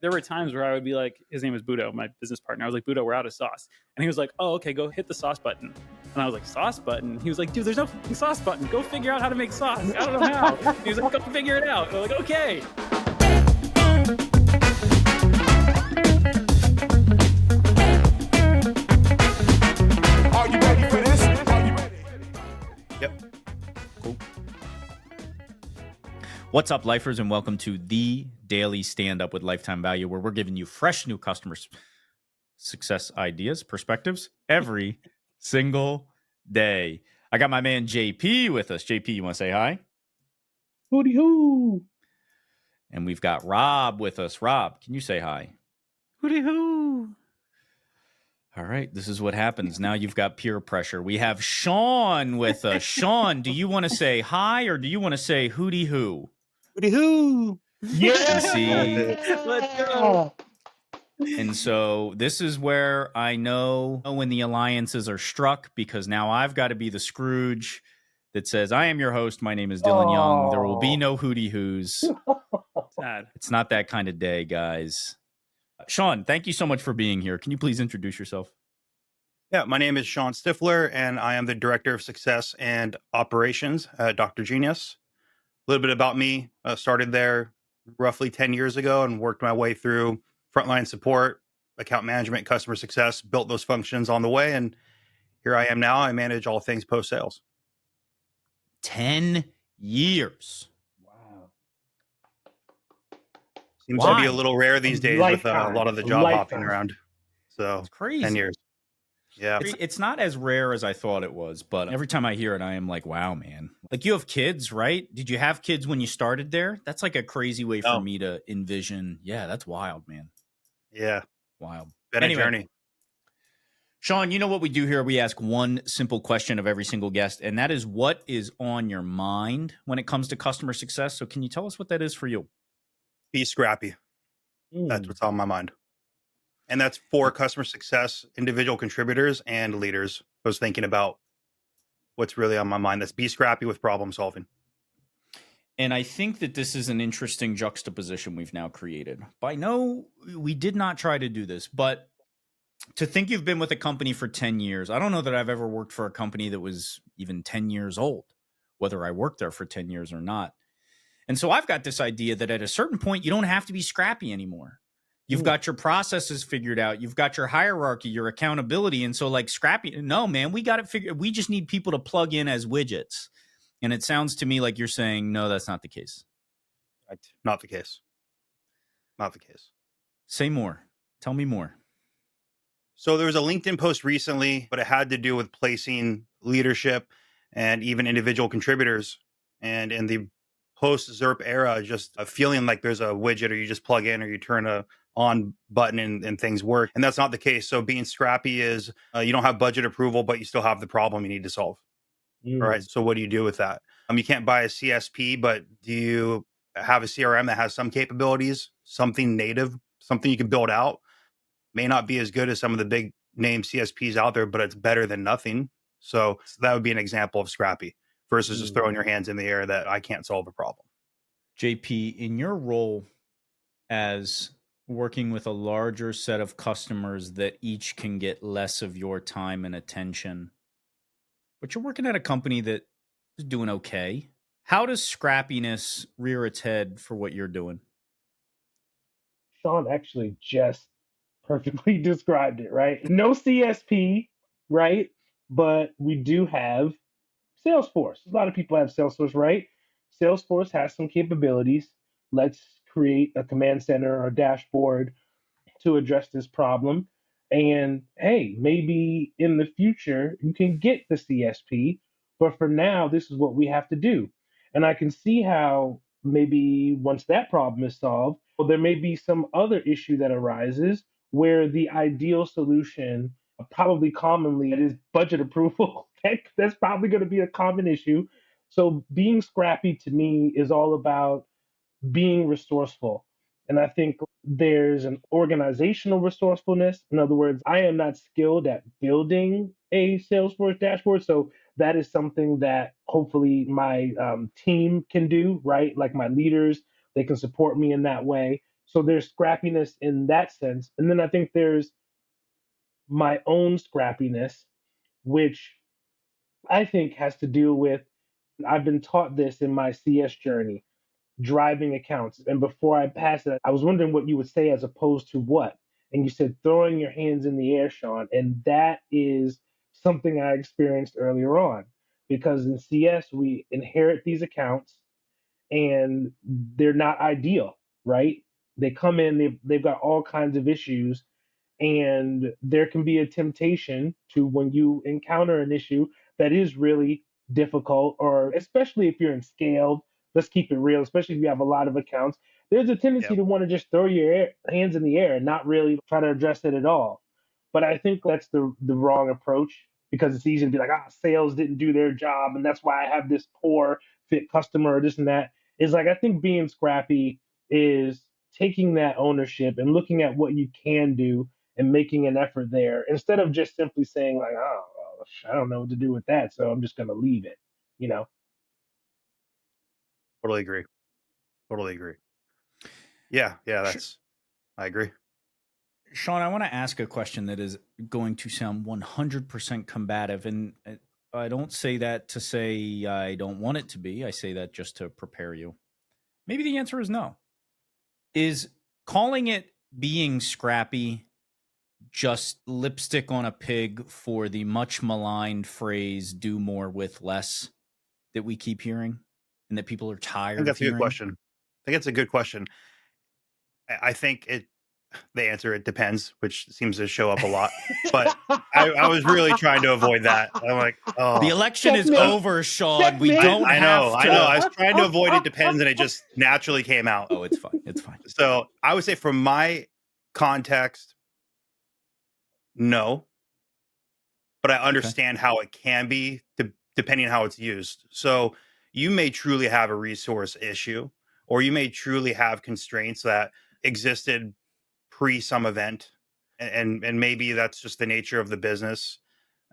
There were times where I would be like, his name was Budo, my business partner. I was like, Budo, we're out of sauce. And he was like, oh, okay, go hit the sauce button. And I was like, sauce button? He was like, dude, there's no fucking sauce button. Go figure out how to make sauce. I don't know how. He was like, go figure it out. And I'm like, okay. Are you ready for this? Are you ready? Yep. Cool. What's up, lifers, and welcome to the Daily Stand-Up with Lifetime Value, where we're giving you fresh new customers' success ideas, perspectives every single day. I got my man JP with us. JP, you want to say hi? Hooty hoo. And we've got Rob with us. Rob, can you say hi? Hooty hoo. All right, this is what happens. Now you've got peer pressure. We have Shawn with us. Shawn, do you want to say hi or do you want to say hooty hoo? Hooty hoo. Yeah. See? Let's go. And so this is where I know when the alliances are struck, because now I've got to be the Scrooge that says, I am your host. My name is Dylan Young. There will be no hooty hoos. Sad. It's not that kind of day, guys. Shawn, thank you so much for being here. Can you please introduce yourself? Yeah, my name is Shawn Stiffler, and I am the Director of Success and Operations at Dr. Genius. A little bit about me. I started there roughly 10 years ago and worked my way through frontline support, account management, customer success, built those functions on the way, and here I am now. I manage all things post-sales. 10 years. Wow. Seems Why? to be a little rare these days with a Lifetime. lot of the job hopping Lifetime. around. So It's crazy. 10 years. Yeah. It's not as rare as I thought it was, but every time I hear it, I am like, wow, man. Like, you have kids, right? Did you have kids when you started there? That's like a crazy way for No. me to envision. Yeah, that's wild, man. Yeah. Wild. Been Anyway. a journey. Shawn, you know what we do here? We ask one simple question of every single guest, and that is, what is on your mind when it comes to customer success? So can you tell us what that is for you? Be scrappy. That's what's on my mind. And that's for customer success, individual contributors and leaders. I was thinking about what's really on my mind. That's be scrappy with problem solving. And I think that this is an interesting juxtaposition we've now created. By no, we did not try to do this, but to think you've been with a company for 10 years, I don't know that I've ever worked for a company that was even 10 years old, whether I worked there for 10 years or not. And so I've got this idea that at a certain point, you don't have to be scrappy anymore. You've got your processes figured out. You've got your hierarchy, your accountability. And so, like, scrappy, no, man, we got it figured. We just need people to plug in as widgets. And it sounds to me like you're saying, no, that's not the case. Right. Not the case. Not the case. Say more. Tell me more. So there was a LinkedIn post recently, but it had to do with placing leadership and even individual contributors. And in the post-ZERP era, just a feeling like there's a widget or you just plug in or you turn a on button and things work. And that's not the case. So being scrappy is you don't have budget approval, but you still have the problem you need to solve. All right. So what do you do with that? You can't buy a CSP, but do you have a CRM that has some capabilities, something native, something you can build out? May not be as good as some of the big name CSPs out there, but it's better than nothing. So that would be an example of scrappy versus just throwing your hands in the air that I can't solve a problem. JP, in your role as working with a larger set of customers that each can get less of your time and attention, but you're working at a company that is doing okay, how does scrappiness rear its head for what you're doing? Shawn actually just perfectly described it, right? No CSP, right? But we do have Salesforce. A lot of people have Salesforce, right? Salesforce has some capabilities. Let's create a command center or dashboard to address this problem. And hey, maybe in the future you can get the CSP, but for now, this is what we have to do. And I can see how maybe once that problem is solved, well, there may be some other issue that arises where the ideal solution, probably commonly, is budget approval. That's probably going to be a common issue. So being scrappy to me is all about being resourceful. And I think there's an organizational resourcefulness. In other words, I am not skilled at building a Salesforce dashboard. So that is something that hopefully my team can do, right? Like my leaders, they can support me in that way. So there's scrappiness in that sense. And then I think there's my own scrappiness, which I think has to do with, I've been taught this in my CS journey, driving accounts. And before I passed it, I was wondering what you would say as opposed to what. And you said throwing your hands in the air, Shawn. And that is something I experienced earlier on. Because in CS, we inherit these accounts and they're not ideal, right? They come in, they've got all kinds of issues, and there can be a temptation to, when you encounter an issue that is really difficult, or especially if you're in scaled, let's keep it real, especially if you have a lot of accounts, there's a tendency Yep. to want to just throw your hands in the air and not really try to address it at all. But I think that's the wrong approach, because it's easy to be like, sales didn't do their job, and that's why I have this poor fit customer or this and that. Is like, I think being scrappy is taking that ownership and looking at what you can do and making an effort there, instead of just simply saying like, oh, well, I don't know what to do with that, so I'm just going to leave it, you know. Totally agree. Totally agree. Yeah, I agree. Shawn, I want to ask a question that is going to sound 100% combative. And I don't say that to say I don't want it to be. I say that just to prepare you. Maybe the answer is no. Is calling it being scrappy just lipstick on a pig for the much maligned phrase, do more with less, that we keep hearing and that people are I tired think of that's a good hearing? question. I think it's a good question. I think the answer, it depends, which seems to show up a lot. But I was really trying to avoid that. I'm like, The oh, election is Checkmate. over, Shawn. We Checkmate. don't I know. have to. I was trying to avoid it depends, and it just naturally came out. Oh, it's fine. It's fine. So I would say, from my context, no, but I understand how it can be depending on how it's used. So you may truly have a resource issue, or you may truly have constraints that existed pre some event, and maybe that's just the nature of the business,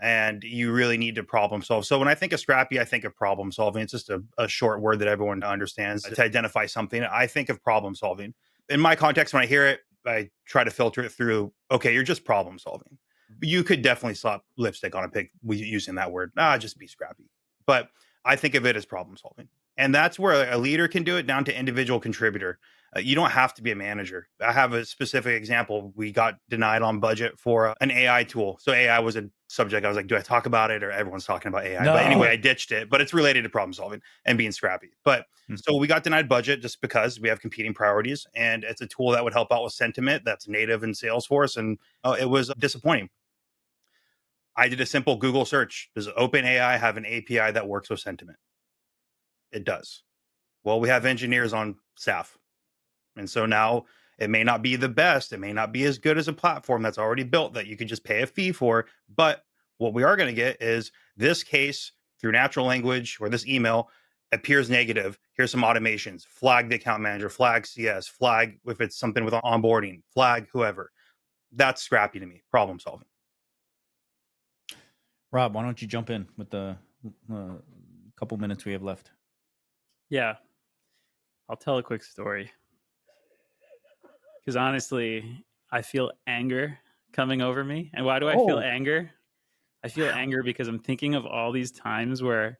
and you really need to problem solve. So when I think of scrappy, I think of problem solving. It's just a short word that everyone understands to identify something. I think of problem solving. In my context, when I hear it, I try to filter it through, okay, you're just problem solving. You could definitely slap lipstick on a pig using that word. Just be scrappy. But I think of it as problem solving. And that's where a leader can do it, down to individual contributor. You don't have to be a manager. I have a specific example. We got denied on budget for an AI tool. So AI was a subject. I was like, do I talk about it, or everyone's talking about AI? No. But anyway, I ditched it, but it's related to problem solving and being scrappy. But so we got denied budget just because we have competing priorities, and it's a tool that would help out with sentiment that's native in Salesforce. And it was disappointing. I did a simple Google search. Does OpenAI have an API that works with sentiment? It does. Well, we have engineers on staff. And so now it may not be the best. It may not be as good as a platform that's already built that you could just pay a fee for. But what we are going to get is this case through natural language, or this email appears negative. Here's some automations. Flag the account manager, flag CS, flag if it's something with onboarding, flag whoever. That's scrappy to me. Problem solving. Rob, why don't you jump in with the couple minutes we have left? Yeah. I'll tell a quick story. Because honestly, I feel anger coming over me. And why do I feel anger? I feel anger because I'm thinking of all these times where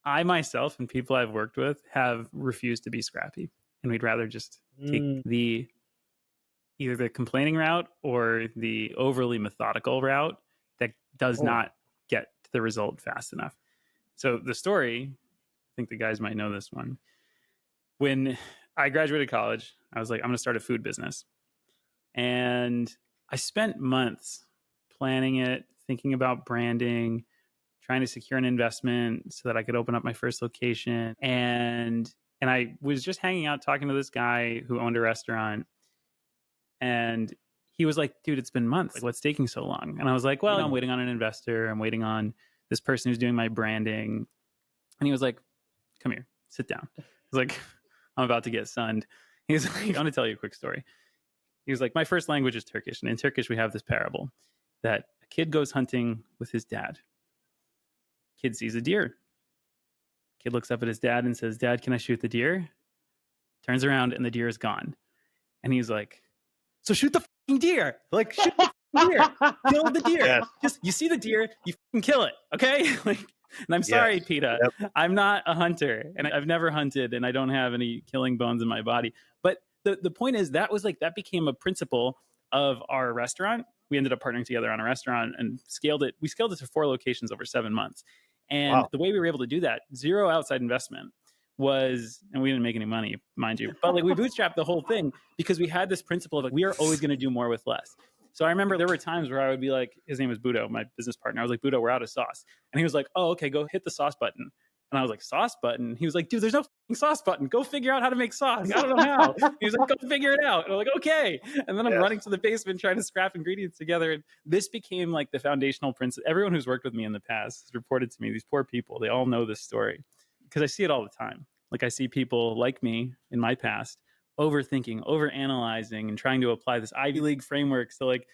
I myself and people I've worked with have refused to be scrappy. And we'd rather just take either the complaining route or the overly methodical route that does not get to the result fast enough. So the story, I think the guys might know this one. When I graduated college, I was like, I'm going to start a food business. And I spent months planning it, thinking about branding, trying to secure an investment so that I could open up my first location. And I was just hanging out talking to this guy who owned a restaurant. And he was like, dude, it's been months. Like, what's taking so long? And I was like, well, I'm waiting on an investor. I'm waiting on this person who's doing my branding. And he was like, come here, sit down. I was like, I'm about to get sunned. He was like, I want to tell you a quick story. He was like, my first language is Turkish. And in Turkish, we have this parable that a kid goes hunting with his dad. Kid sees a deer. Kid looks up at his dad and says, Dad, can I shoot the deer? Turns around and the deer is gone. And he's like, so shoot the fucking deer. Like, shoot the fucking deer. Kill the deer. Yes. Just, you see the deer, you fucking kill it. Okay. Like, and I'm sorry, Yes. PETA. Yep. I'm not a hunter, and I've never hunted, and I don't have any killing bones in my body. But the point is, that became a principle of our restaurant. We ended up partnering together on a restaurant and scaled it. We scaled it to 4 locations over 7 months. And Wow. the way we were able to do that, 0 outside investment, was, and we didn't make any money, mind you, but like we bootstrapped the whole thing because we had this principle of like, we are always going to do more with less. So I remember there were times where I would be like, his name was Budo, my business partner. I was like, Budo, we're out of sauce. And he was like, oh, okay, go hit the sauce button. And I was like, sauce button? He was like, dude, there's no sauce button. Go figure out how to make sauce. I don't know how. He was like, go figure it out. And I'm like, okay. And then I'm running to the basement trying to scrap ingredients together. And this became like the foundational principle. Everyone who's worked with me in the past has reported to me, these poor people, they all know this story because I see it all the time. Like I see people like me in my past overthinking, overanalyzing, and trying to apply this Ivy League framework to like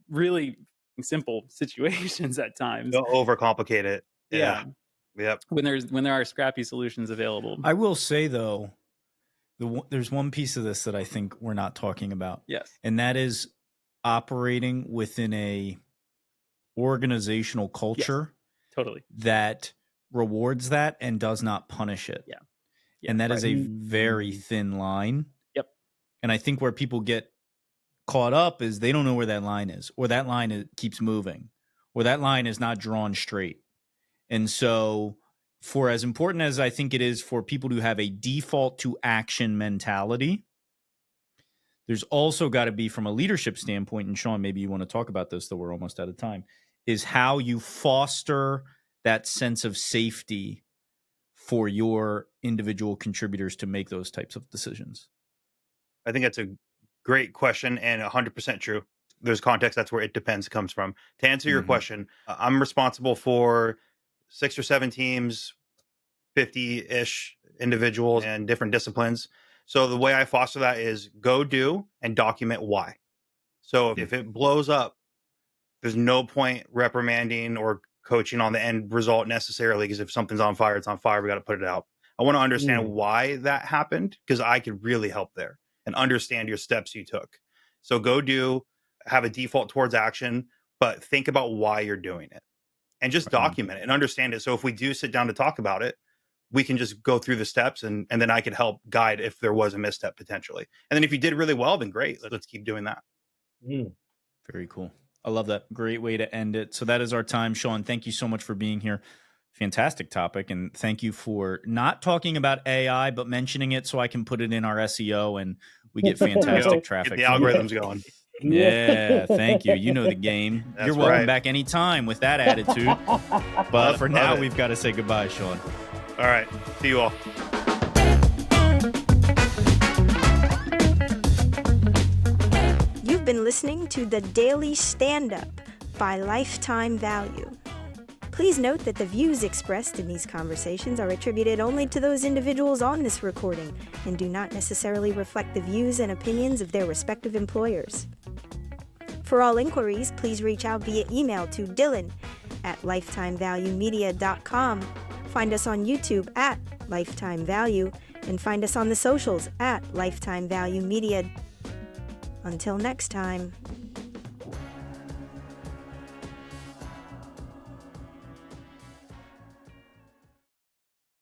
really simple situations at times. Don't overcomplicate it. Yeah. Yep. When there are scrappy solutions available. I will say though, there's one piece of this that I think we're not talking about. Yes. And that is operating within a organizational culture Totally. that rewards that and does not punish it. Yeah. And that is a very thin line. Yep. And I think where people get caught up is they don't know where that line is, or that line keeps moving, or that line is not drawn straight. And so for as important as I think it is for people to have a default to action mentality, there's also got to be, from a leadership standpoint, and Shawn, maybe you want to talk about this, though we're almost out of time, is how you foster that sense of safety for your individual contributors to make those types of decisions. I think that's a great question and 100% true. There's context. That's where it depends comes from. To answer your question, I'm responsible for 6 or 7 teams, 50-ish individuals and different disciplines. So the way I foster that is go do and document why. So if it blows up, there's no point reprimanding or coaching on the end result necessarily, because if something's on fire, it's on fire. We got to put it out. I want to understand why that happened, because I could really help there and understand your steps you took. So go do, have a default towards action, but think about why you're doing it and just document it and understand it. So if we do sit down to talk about it, we can just go through the steps and then I could help guide if there was a misstep potentially. And then if you did really well, then great. Let's keep doing that. Very cool. I love that. Great way to end it. So that is our time. Shawn, thank you so much for being here. Fantastic topic. And thank you for not talking about AI, but mentioning it so I can put it in our SEO and we get fantastic traffic. Get the algorithms going. Yeah, thank you. You know the game. That's You're welcome right. back anytime with that attitude. But for now, we've got to say goodbye, Shawn. All right. See you all. You've been listening to the Daily Stand-Up by Lifetime Value. Please note that the views expressed in these conversations are attributed only to those individuals on this recording and do not necessarily reflect the views and opinions of their respective employers. For all inquiries, please reach out via email to dylan@lifetimevaluemedia.com. Find us on YouTube at Lifetime Value and find us on the socials at Lifetime Value Media. Until next time.